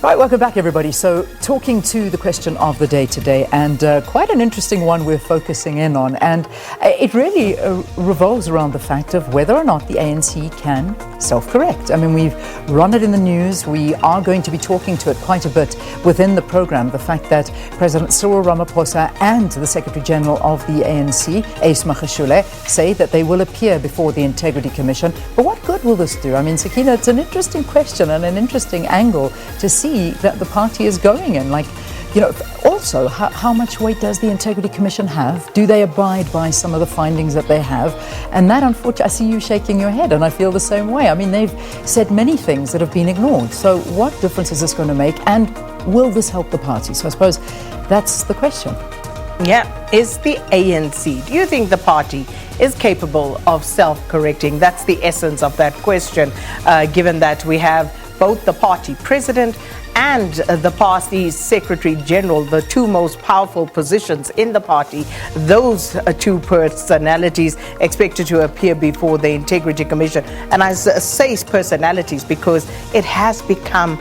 Right, welcome back everybody. So talking to the question of the day today, and quite an interesting one we're focusing in on, and it really revolves around the fact of whether or not the ANC can self-correct. I mean, we've run it in the news. We are going to be talking to it quite a bit within the program, the fact that President Cyril Ramaphosa and the Secretary General of the ANC, Ace Magashule, say that they will appear before the Integrity Commission. But what good will this do? I mean, Sakina, it's an interesting question and an interesting angle to see that the party is going in. Like, you know, also, how much weight does the Integrity Commission have? Do they abide by some of the findings that they have? And that, unfortunately, I see you shaking your head, and I feel the same way. I mean, they've said many things that have been ignored. So what difference is this going to make? And will this help the party? So I suppose that's the question. Yeah, is the ANC, do you think the party is capable of self-correcting? That's the essence of that question, given that we have both the party president and the party secretary general, the two most powerful positions in the party. Those two personalities expected to appear before the Integrity Commission. And I say personalities because it has become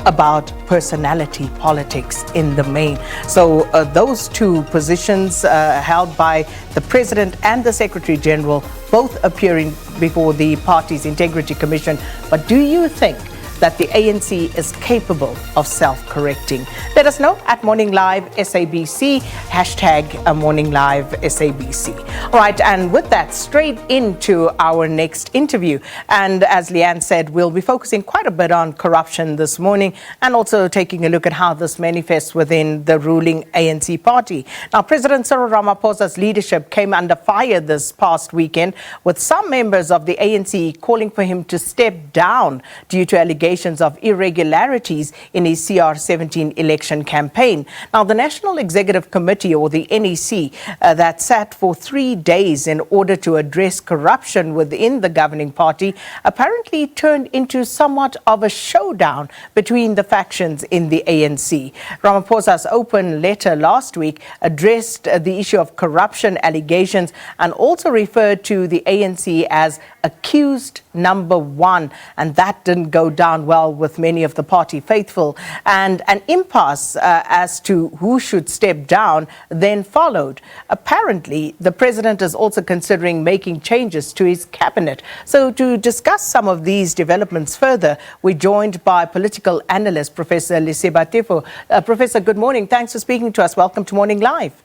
about personality politics in the main. So those two positions held by the president and the secretary general, both appearing before the party's Integrity Commission. But do you think that the ANC is capable of self-correcting? Let us know at Morning Live SABC, hashtag Morning Live SABC. All right, and with that, straight into our next interview. And as Leanne said, we'll be focusing quite a bit on corruption this morning and also taking a look at how this manifests within the ruling ANC party. Now, President Cyril Ramaphosa's leadership came under fire this past weekend, with some members of the ANC calling for him to step down due to allegations of irregularities in his CR17 election campaign. Now, the National Executive Committee, or the NEC, that sat for 3 days in order to address corruption within the governing party, apparently turned into somewhat of a showdown between the factions in the ANC. Ramaphosa's open letter last week addressed the issue of corruption allegations and also referred to the ANC as accused number one, and that didn't go down well with many of the party faithful. And an impasse as to who should step down then followed. Apparently, the president is also considering making changes to his cabinet. So to discuss some of these developments further, we're joined by political analyst Professor Lesiba Teffo. Professor, good morning. Thanks for speaking to us. Welcome to Morning Live.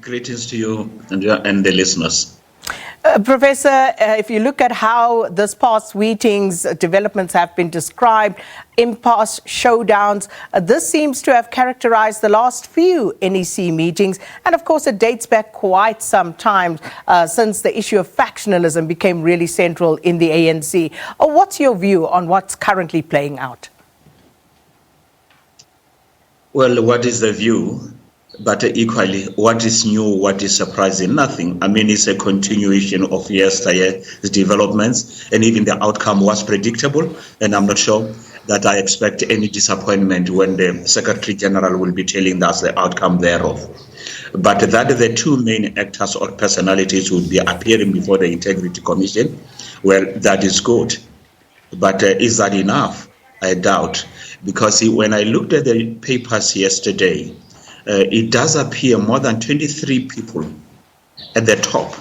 Greetings to you and the listeners. Professor, if you look at how this past meeting's developments have been described, impasse, showdowns, this seems to have characterized the last few NEC meetings. And of course, it dates back quite some time since the issue of factionalism became really central in the ANC. What's your view on what's currently playing out? Well, what is the view? But equally, what is new, what is surprising? Nothing. I mean, it's a continuation of yesterday's developments, and even the outcome was predictable, and I'm not sure that I expect any disappointment when the Secretary General will be telling us the outcome thereof. But that the two main actors or personalities will be appearing before the Integrity Commission, well, that is good. But is that enough? I doubt. Because when I looked at the papers yesterday, it does appear more than 23 people at the top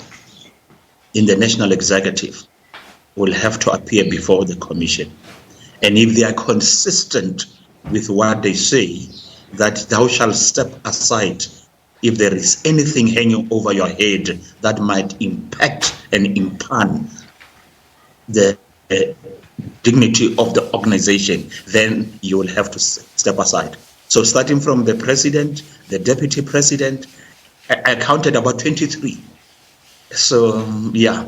in the national executive will have to appear before the commission. And if they are consistent with what they say, that thou shalt step aside if there is anything hanging over your head that might impact and impugn the dignity of the organization, then you will have to step aside. So starting from the president, the deputy president, I counted about 23. So, yeah,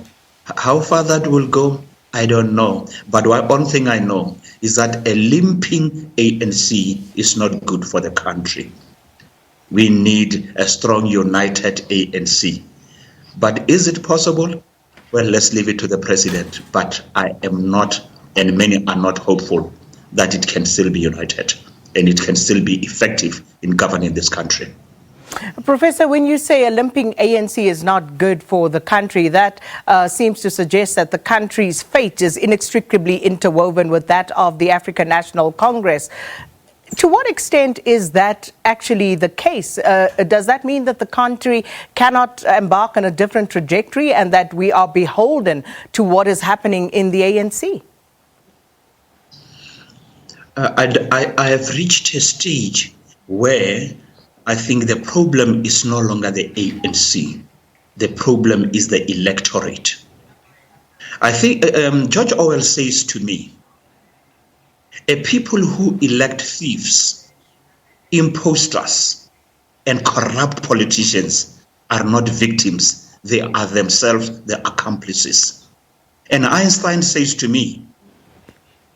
how far that will go, I don't know. But one thing I know is that a limping ANC is not good for the country. We need a strong, united ANC. But is it possible? Well, let's leave it to the president. But I am not, and many are not hopeful that it can still be united and it can still be effective in governing this country. Professor, when you say a limping ANC is not good for the country, that seems to suggest that the country's fate is inextricably interwoven with that of the African National Congress. To what extent is that actually the case? Does that mean that the country cannot embark on a different trajectory and that we are beholden to what is happening in the ANC? I have reached a stage where I think the problem is no longer the ANC. The problem is the electorate. I think George Orwell says to me, a people who elect thieves, imposters, and corrupt politicians are not victims. They are themselves the accomplices. And Einstein says to me,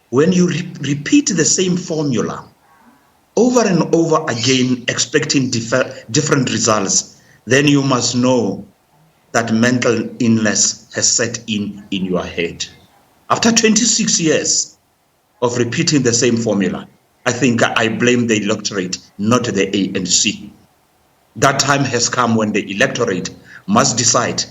when you repeat the same formula over and over again, expecting different results, then you must know that mental illness has set in your head. After 26 years of repeating the same formula, I think I blame the electorate, not the ANC. That time has come when the electorate must decide,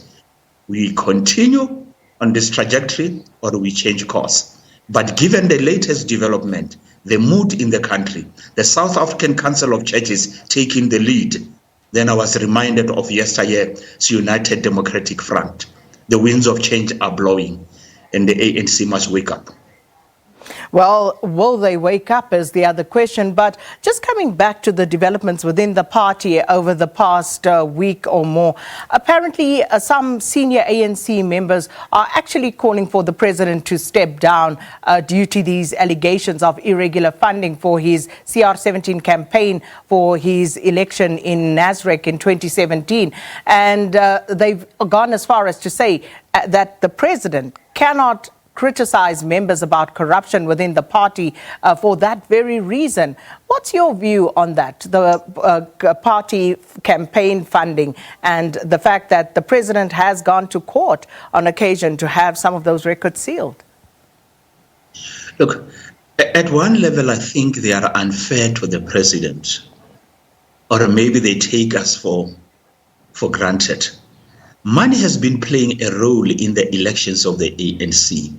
we continue on this trajectory or we change course. But given the latest development, the mood in the country, the South African Council of Churches taking the lead, then I was reminded of yesteryear's United Democratic Front. The winds of change are blowing and the ANC must wake up. Well, will they wake up is the other question. But just coming back to the developments within the party over the past week or more, apparently some senior ANC members are actually calling for the president to step down due to these allegations of irregular funding for his CR17 campaign for his election in Nasrec in 2017. And they've gone as far as to say that the president cannot criticize members about corruption within the party for that very reason. What's your view on that, the party campaign funding and the fact that the president has gone to court on occasion to have some of those records sealed? Look, at one level, I think they are unfair to the president, or maybe they take us for granted. Money has been playing a role in the elections of the ANC,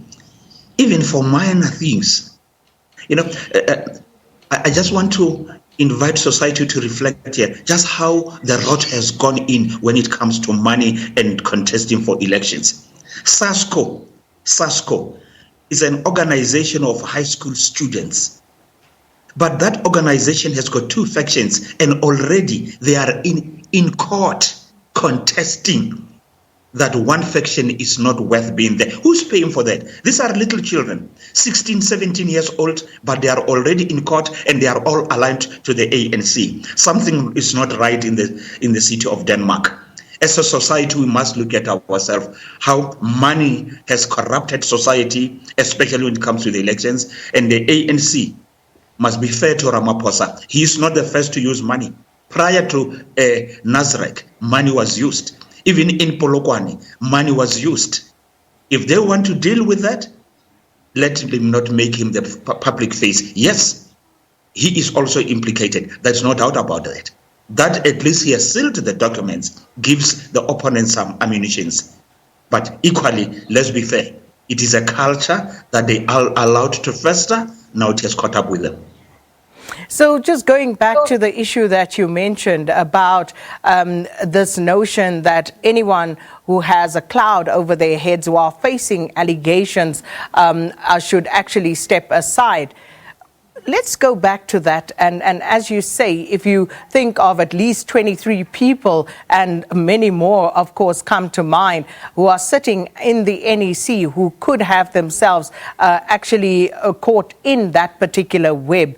even for minor things. You know, I just want to invite society to reflect here, just how the rot has gone in when it comes to money and contesting for elections. SASCO is an organization of high school students. But that organization has got two factions, and already they are in court contesting that one faction is not worth being there. Who's paying for that? These are little children, 16, 17 years old, but they are already in court and they are all aligned to the ANC. Something is not right in the city of Denmark. As a society, we must look at ourselves, how money has corrupted society, especially when it comes to the elections, and the ANC must be fair to Ramaphosa. He is not the first to use money. Prior to Nasrec, money was used. Even in Polokwane, money was used. If they want to deal with that, let them not make him the public face. Yes, he is also implicated. There's no doubt about that. That at least he has sealed the documents, gives the opponents some ammunitions. But equally, let's be fair. It is a culture that they are allowed to fester. Now it has caught up with them. So just going back to the issue that you mentioned about this notion that anyone who has a cloud over their heads who are facing allegations should actually step aside. Let's go back to that. And as you say, if you think of at least 23 people and many more, of course, come to mind who are sitting in the NEC who could have themselves actually caught in that particular web.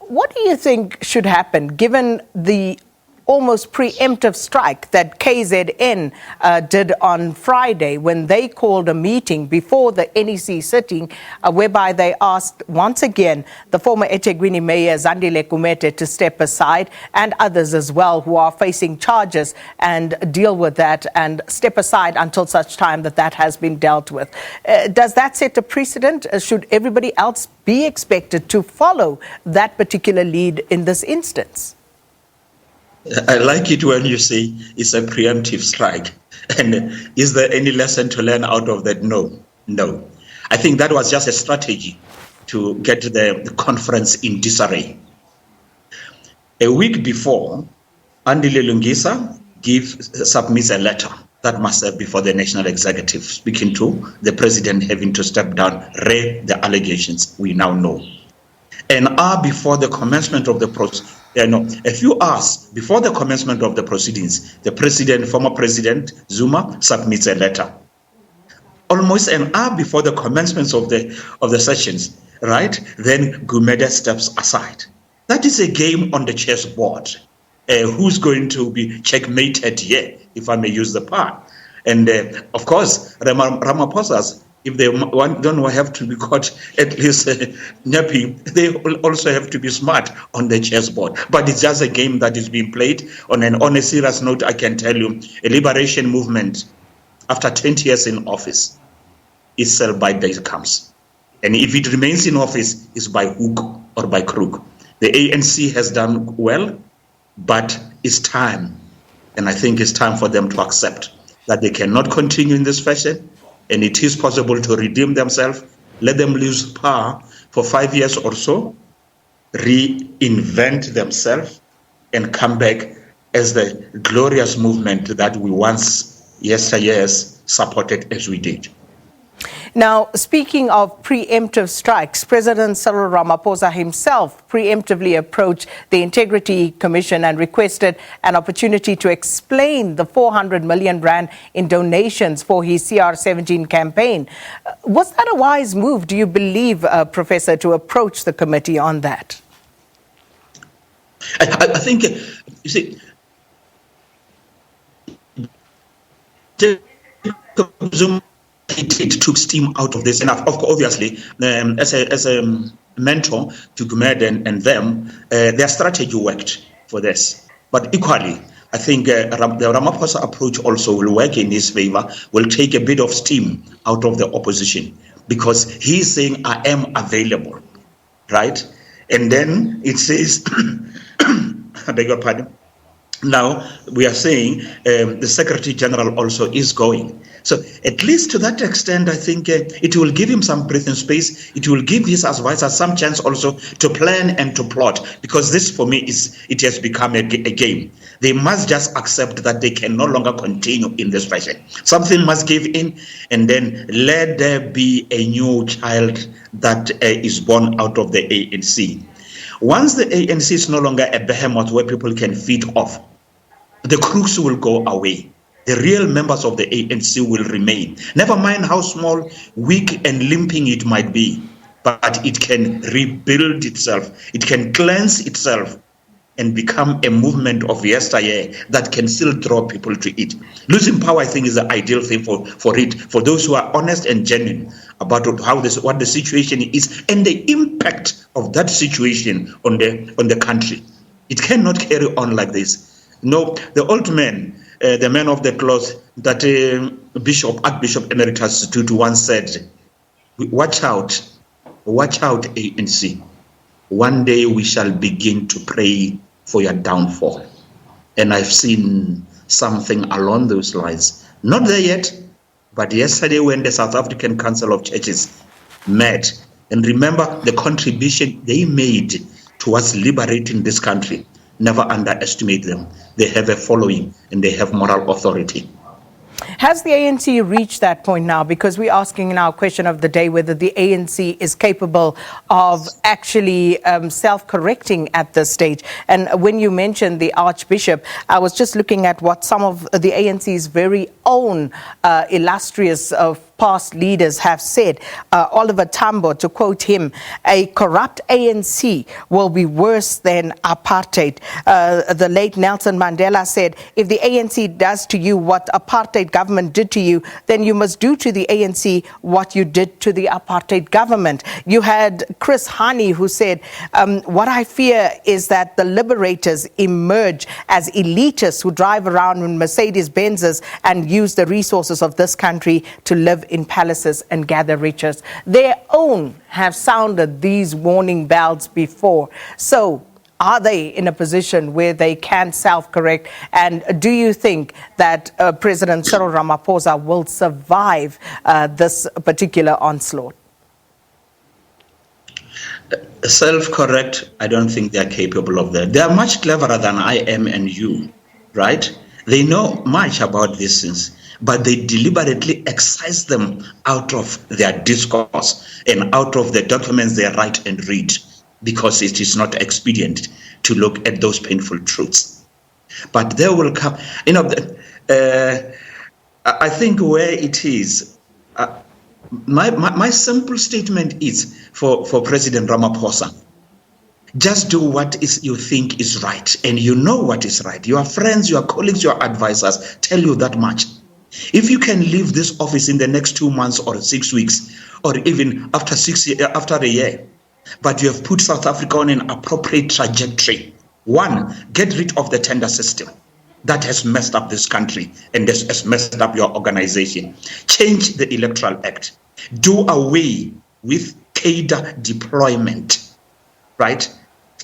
What do you think should happen, given the almost preemptive strike that KZN did on Friday when they called a meeting before the NEC sitting whereby they asked once again the former eThekwini Mayor Zandile Kumete to step aside and others as well who are facing charges and deal with that and step aside until such time that that has been dealt with. Does that set a precedent? Should everybody else be expected to follow that particular lead in this instance? I like it when you say it's a preemptive strike. And is there any lesson to learn out of that? No. I think that was just a strategy to get the conference in disarray. A week before, Andile Lungisa submits a letter that must have before the National Executive, speaking to the president having to step down, read the allegations we now know. An hour before the commencement of the process, a few hours before the commencement of the proceedings, the former president Zuma submits a letter. Almost an hour before the commencement of the sessions, right? Then Gumede steps aside. That is a game on the chessboard. Who's going to be checkmated here, if I may use the power? And of course, Ramaphosa's, if they don't have to be caught at least napping, they also have to be smart on the chessboard. But it's just a game that is being played. On a serious note, I can tell you, a liberation movement after 20 years in office is sell by day comes. And if it remains in office, it's by hook or by crook. The ANC has done well, but it's time. And I think it's time for them to accept that they cannot continue in this fashion. And it is possible to redeem themselves, let them lose power for 5 years or so, reinvent themselves, and come back as the glorious movement that we once, yesteryears, supported as we did. Now, speaking of preemptive strikes, President Cyril Ramaphosa himself preemptively approached the Integrity Commission and requested an opportunity to explain the 400 million rand in donations for his CR17 campaign. Was that a wise move, do you believe, Professor, to approach the committee on that? I think, you see, it took steam out of this. And obviously, as a mentor to Gumed and them, their strategy worked for this. But equally, I think the Ramaphosa approach also will work in his favor, will take a bit of steam out of the opposition, because he's saying, I am available, right? And then it says, I beg your pardon. Now, we are saying the Secretary General also is going. So at least to that extent, I think it will give him some breathing space. It will give his advisors some chance also to plan and to plot, because this for me it has become a game. They must just accept that they can no longer continue in this fashion. Something must give in, and then let there be a new child that is born out of the ANC. Once the ANC is no longer a behemoth where people can feed off, the crooks will go away. The real members of the ANC will remain. Never mind how small, weak, and limping it might be, but it can rebuild itself. It can cleanse itself and become a movement of yesteryear that can still draw people to it. Losing power, I think, is the ideal thing for it, for those who are honest and genuine about what the situation is and the impact of that situation on the country. It cannot carry on like this. No, the old man, the man of the cloth that Archbishop Emeritus Tutu once said, watch out, ANC. One day we shall begin to pray for your downfall. And I've seen something along those lines. Not there yet, but yesterday when the South African Council of Churches met, and remember the contribution they made towards liberating this country, never underestimate them. They have a following and they have moral authority. Has the ANC reached that point now? Because we're asking in our question of the day whether the ANC is capable of actually self-correcting at this stage. And when you mentioned the Archbishop, I was just looking at what some of the ANC's very own illustrious past leaders have said. Oliver Tambo, to quote him, a corrupt ANC will be worse than apartheid. The late Nelson Mandela said, if the ANC does to you what apartheid government did to you, then you must do to the ANC what you did to the apartheid government. You had Chris Hani, who said, what I fear is that the liberators emerge as elitists who drive around in Mercedes-Benzes and use the resources of this country to live in palaces and gather riches. Their own have sounded these warning bells before. So Are they in a position where they can self-correct? And do you think that President Cyril Ramaphosa will survive this particular onslaught? Self-correct, I don't think they're capable of that. They are much cleverer than I am and you, right? They know much about these things, but they deliberately excise them out of their discourse and out of the documents they write and read, because it is not expedient to look at those painful truths. But there will come, I think where it is, my simple statement is for President Ramaphosa, just do what you think is right, and you know what is right. Your friends, your colleagues, your advisors tell you that much. If you can leave this office in the next 2 months or 6 weeks, or even after a year, but you have put South Africa on an appropriate trajectory. One, get rid of the tender system that has messed up this country and has messed up your organization. Change the Electoral Act. Do away with cadre deployment, right?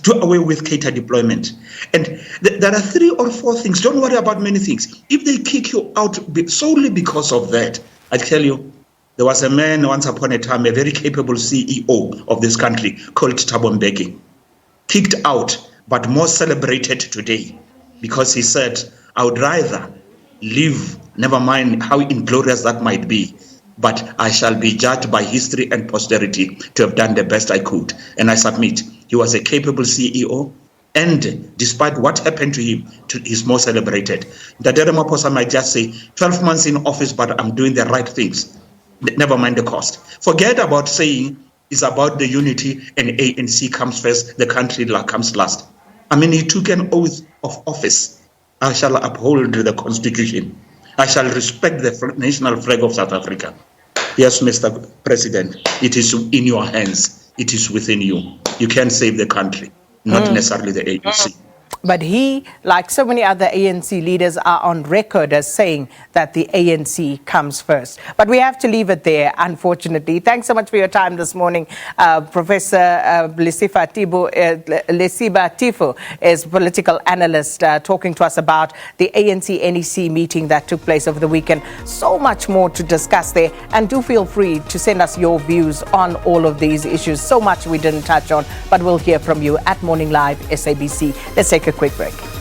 Do away with cadre deployment. And there are 3 or 4 things. Don't worry about many things. If they kick you out solely because of that, I tell you, there was a man once upon a time, a very capable CEO of this country called Thabo Mbeki, kicked out, but more celebrated today, because he said, I would rather live, never mind how inglorious that might be, but I shall be judged by history and posterity to have done the best I could. And I submit, he was a capable CEO, and despite what happened to him, he's more celebrated. Dade Ramaphosa might just say, 12 months in office, but I'm doing the right things. Never mind the cost. Forget about saying it's about the unity and ANC comes first, the country comes last. I mean, he took an oath of office. I shall uphold the Constitution. I shall respect the national flag of South Africa. Yes, Mr. President, it is in your hands. It is within you. You can save the country, not necessarily the ANC. But he, like so many other ANC leaders, are on record as saying that the ANC comes first. But we have to leave it there, unfortunately. Thanks so much for your time this morning. Professor Lesiba Teffo is political analyst talking to us about the ANC NEC meeting that took place over the weekend. So much more to discuss there. And do feel free to send us your views on all of these issues. So much we didn't touch on, but we'll hear from you at Morning Live SABC. Let's take a quick break.